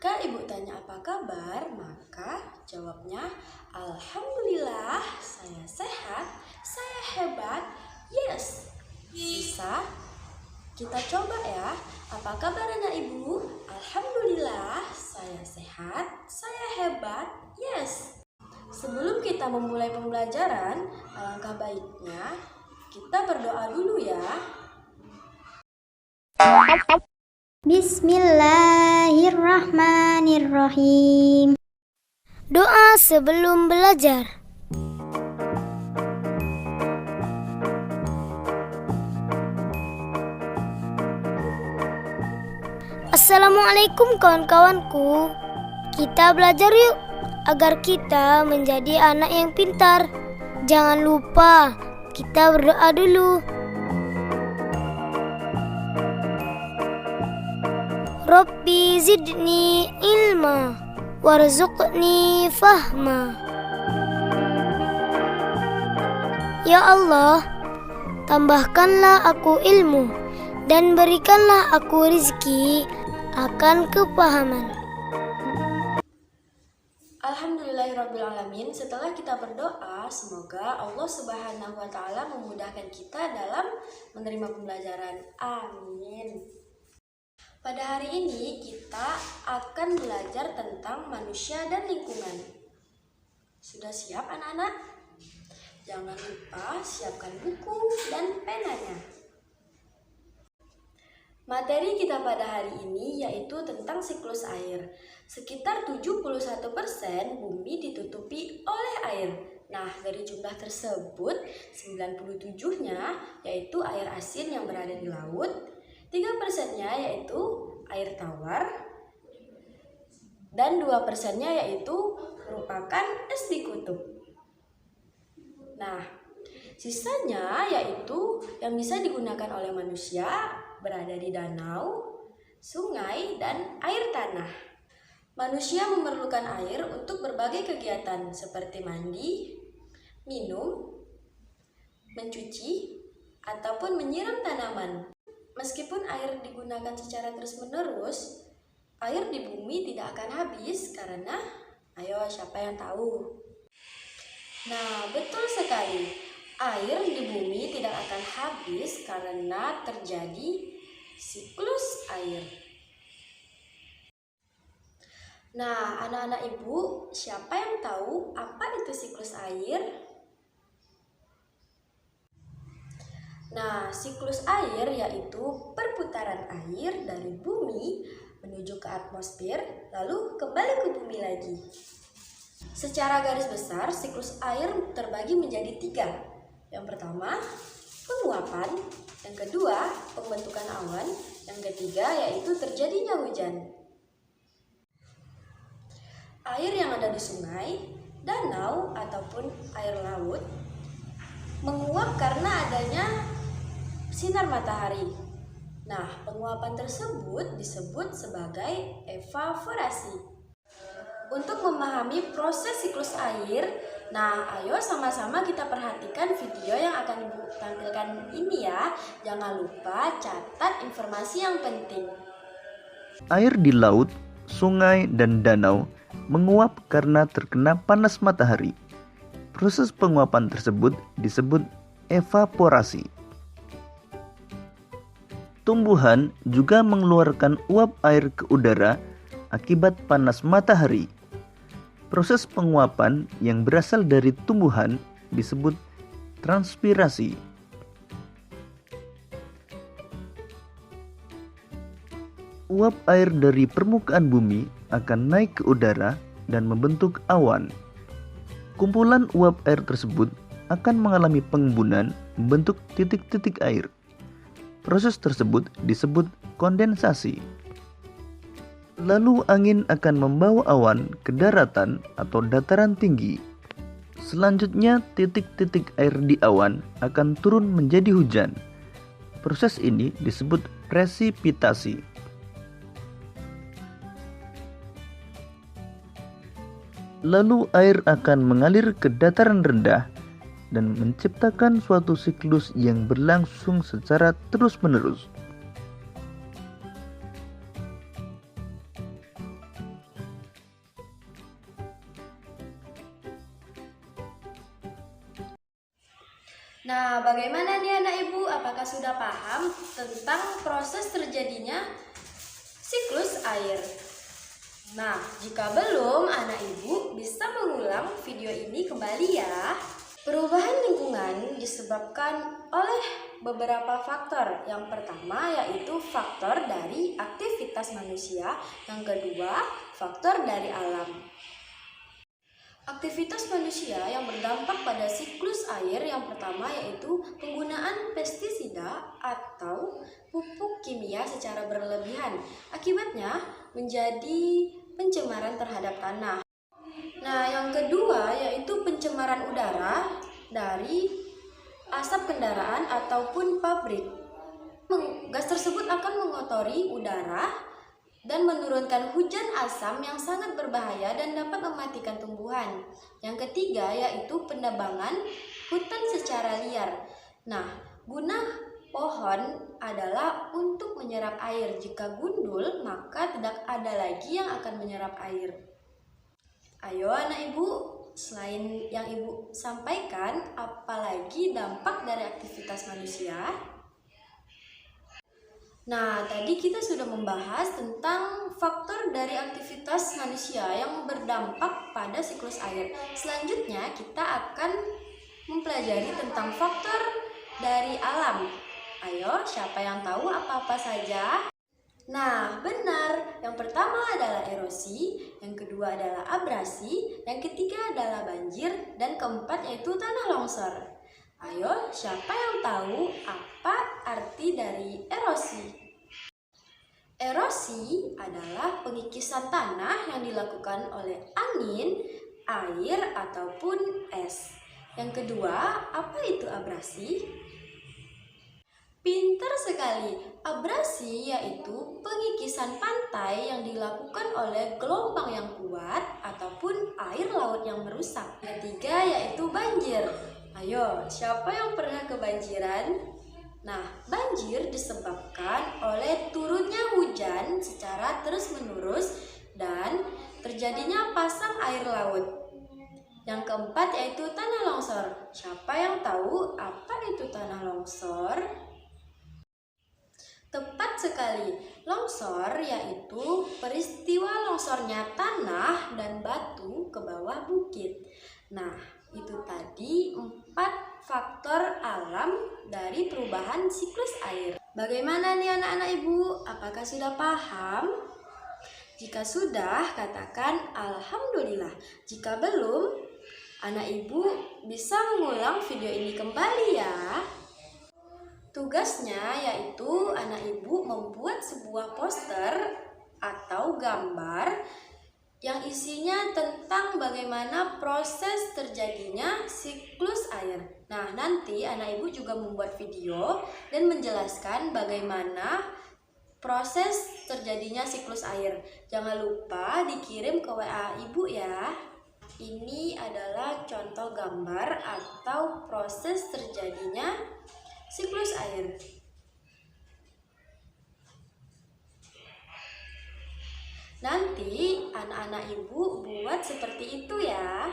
Jika ibu tanya apa kabar, maka jawabnya alhamdulillah, saya sehat, saya hebat, yes. Bisa? Kita coba ya. Apa kabar anak ibu? Alhamdulillah, saya sehat, saya hebat, yes. Sebelum kita memulai pembelajaran, alangkah baiknya kita berdoa dulu ya. Bismillahirrahmanirrahim. Doa sebelum belajar. Assalamualaikum kawan-kawanku. Kita belajar yuk agar kita menjadi anak yang pintar. Jangan lupa kita berdoa dulu. Rabbi zidni ilma warzuqni fahma. Ya Allah, tambahkanlah aku ilmu dan berikanlah aku rizki akan kepahaman. Alhamdulillahirrabbilalamin. Setelah kita berdoa, semoga Allah Subhanahu wa Ta'ala memudahkan kita dalam menerima pembelajaran. Amin. Pada hari ini kita akan belajar tentang manusia dan lingkungan. Sudah siap anak-anak? Jangan lupa siapkan buku dan penanya. Materi kita pada hari ini yaitu tentang siklus air. Sekitar 71% bumi ditutupi oleh air. Nah, dari jumlah tersebut 97-nya yaitu air asin yang berada di laut, 3%-nya yaitu air tawar, dan 2%-nya yaitu merupakan es di kutub. Nah, sisanya yaitu yang bisa digunakan oleh manusia berada di danau, sungai, dan air tanah. Manusia memerlukan air untuk berbagai kegiatan seperti mandi, minum, mencuci, ataupun menyiram tanaman. Meskipun air digunakan secara terus-menerus, air di bumi tidak akan habis karena, ayo siapa yang tahu? Nah, betul sekali. Air di bumi tidak akan habis karena terjadi siklus air. Nah, anak-anak ibu, siapa yang tahu apa itu siklus air? Nah, siklus air yaitu perputaran air dari bumi menuju ke atmosfer, lalu kembali ke bumi lagi. Secara garis besar, siklus air terbagi menjadi 3. Yang pertama, penguapan. Yang kedua, pembentukan awan. Yang ketiga, yaitu terjadinya hujan. Air yang ada di sungai, danau, ataupun air laut menguap karena adanya sinar matahari. Nah, penguapan tersebut disebut sebagai evaporasi. Untuk memahami proses siklus air, nah ayo sama-sama kita perhatikan video yang akan Ibu tampilkan ini ya. Jangan lupa catat informasi yang penting. Air di laut, sungai, dan danau menguap karena terkena panas matahari. Proses penguapan tersebut disebut evaporasi. Tumbuhan juga mengeluarkan uap air ke udara akibat panas matahari. Proses penguapan yang berasal dari tumbuhan disebut transpirasi. Uap air dari permukaan bumi akan naik ke udara dan membentuk awan. Kumpulan uap air tersebut akan mengalami pengembunan membentuk titik-titik air. Proses tersebut disebut kondensasi. Lalu angin akan membawa awan ke daratan atau dataran tinggi. Selanjutnya titik-titik air di awan akan turun menjadi hujan. Proses ini disebut presipitasi. Lalu air akan mengalir ke dataran rendah dan menciptakan suatu siklus yang berlangsung secara terus-menerus. Nah, bagaimana nih anak ibu? Apakah sudah paham tentang proses terjadinya siklus air? Nah, jika belum, anak ibu bisa mengulang video ini kembali ya. Perubahan lingkungan disebabkan oleh beberapa faktor. Yang pertama yaitu faktor dari aktivitas manusia, yang kedua faktor dari alam. Aktivitas manusia yang berdampak pada siklus air yang pertama yaitu penggunaan pestisida atau pupuk kimia secara berlebihan. Akibatnya menjadi pencemaran terhadap tanah. Nah, yang kedua yaitu pencemaran udara dari asap kendaraan ataupun pabrik. Gas tersebut akan mengotori udara dan menurunkan hujan asam yang sangat berbahaya dan dapat mematikan tumbuhan. Yang ketiga yaitu penebangan hutan secara liar. Nah, guna pohon adalah untuk menyerap air. Jika gundul, maka tidak ada lagi yang akan menyerap air. Ayo anak ibu, selain yang ibu sampaikan, apalagi dampak dari aktivitas manusia? Nah, tadi kita sudah membahas tentang faktor dari aktivitas manusia yang berdampak pada siklus air. Selanjutnya, kita akan mempelajari tentang faktor dari alam. Ayo, siapa yang tahu apa-apa saja? Nah, benar. Yang pertama adalah erosi, yang kedua adalah abrasi, yang ketiga adalah banjir, dan keempat yaitu tanah longsor. Ayo, siapa yang tahu apa arti dari erosi? Erosi adalah pengikisan tanah yang dilakukan oleh angin, air, ataupun es. Yang kedua, apa itu abrasi? Pintar sekali. Abrasi yaitu pengikisan pantai yang dilakukan oleh gelombang yang kuat ataupun air laut yang merusak. Yang ketiga yaitu banjir. Ayo, siapa yang pernah kebanjiran? Nah, banjir disebabkan oleh turunnya hujan secara terus-menerus dan terjadinya pasang air laut. Yang keempat yaitu tanah longsor. Siapa yang tahu apa itu tanah longsor? Tepat sekali, longsor yaitu peristiwa longsornya tanah dan batu ke bawah bukit. Nah, itu tadi 4 faktor alam dari perubahan siklus air. Bagaimana nih anak-anak ibu? Apakah sudah paham? Jika sudah, katakan alhamdulillah. Jika belum, anak ibu bisa mengulang video ini kembali ya. Tugasnya yaitu anak ibu membuat sebuah poster atau gambar yang isinya tentang bagaimana proses terjadinya siklus air. Nah, nanti anak ibu juga membuat video dan menjelaskan bagaimana proses terjadinya siklus air. Jangan lupa dikirim ke WA ibu ya. Ini adalah contoh gambar atau proses terjadinya siklus air. Nanti anak-anak ibu buat seperti itu ya.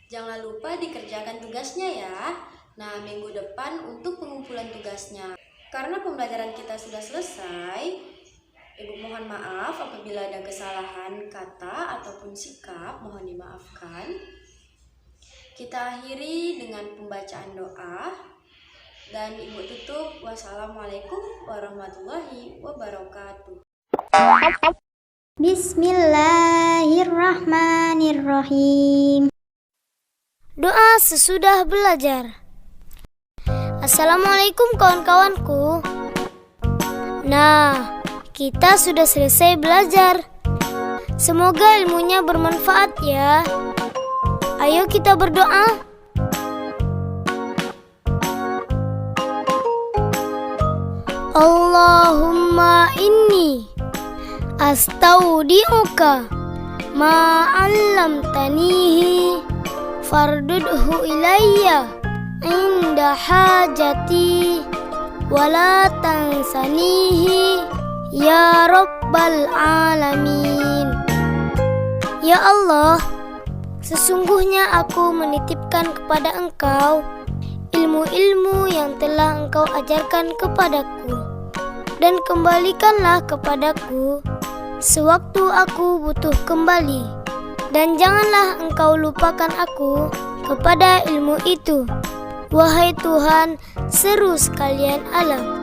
Jangan lupa dikerjakan tugasnya ya. Nah, minggu depan untuk pengumpulan tugasnya. Karena pembelajaran kita sudah selesai, ibu mohon maaf apabila ada kesalahan kata ataupun sikap, mohon dimaafkan. Kita akhiri dengan pembacaan doa. Dan ibu tutup, wassalamualaikum warahmatullahi wabarakatuh. Bismillahirrahmanirrahim. Doa sesudah belajar. Assalamualaikum kawan-kawanku. Nah, kita sudah selesai belajar. Semoga ilmunya bermanfaat ya. Ayo kita berdoa. Allahumma inni astaudi'uka ma 'allamtanihi fardudhu ilayya inda hajati wala tansanihi ya rabbal alamin. Ya Allah, sesungguhnya aku menitipkan kepada Engkau ilmu-ilmu yang telah Engkau ajarkan kepadaku, dan kembalikanlah kepadaku sewaktu aku butuh kembali, dan janganlah Engkau lupakan aku kepada ilmu itu, wahai Tuhan seru sekalian alam.